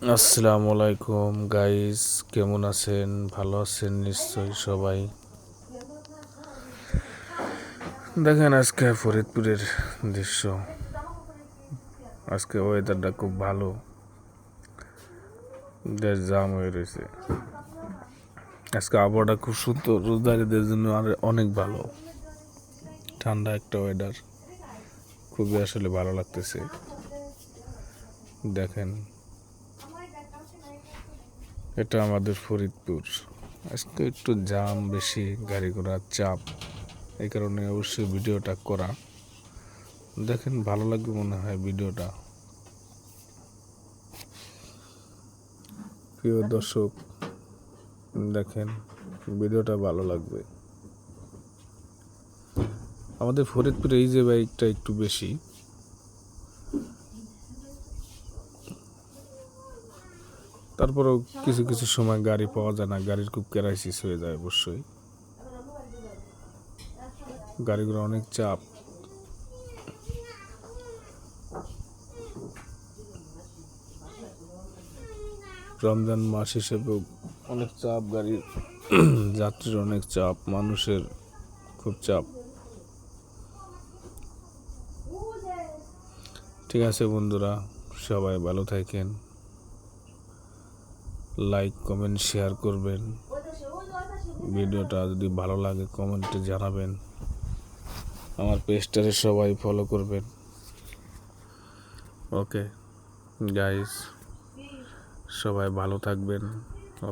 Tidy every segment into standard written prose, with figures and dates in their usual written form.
আসসালামু আলাইকুম গাইস, কেমন আছেন? ভালো আছেন নিশ্চয়ই সবাই। দেখেন আজকে ফরিদপুরের দৃশ্য। আজকে ওয়েদারটা খুব ভালো, দেশ জাম হয়ে রয়েছে। আজকে আবহাওয়াটা খুব সুন্দর, রোজদারিদের জন্য আর অনেক ভালো। ঠান্ডা একটা ওয়েদার, খুবই আসলে ভালো লাগতেছে। দেখেন, এটা আমাদের ফরিদপুর। আজকে একটু জাম বেশি, গাড়ি ঘোড়ার চাপ, এই কারণে অবশ্যই ভিডিওটা করা। দেখেন, ভালো লাগবে মনে হয় ভিডিওটা। প্রিয় দর্শক, দেখেন ভিডিওটা ভালো লাগবে। আমাদের ফরিদপুরে এই যে বাইকটা একটু বেশি, তারপরেও কিছু কিছু সময় গাড়ি পাওয়া যায় না, গাড়ির খুব ক্রাইসিস হয়ে যায়। অবশ্যই গাড়িগুলো অনেক চাপ। রমজান মাস হিসেবেও অনেক চাপ, গাড়ির যাত্রীর অনেক চাপ, মানুষের খুব চাপ। ঠিক আছে বন্ধুরা, সবাই ভালো থাকেন। লাইক কমেন্ট শেয়ার করবেন। ভিডিওটা যদি ভালো লাগে কমেন্টে জানাবেন। আমার পেজটারে সবাই ফলো করবেন। ওকে গাইস, সবাই ভালো থাকবেন।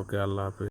ওকে, আল্লাহ হাফেজ।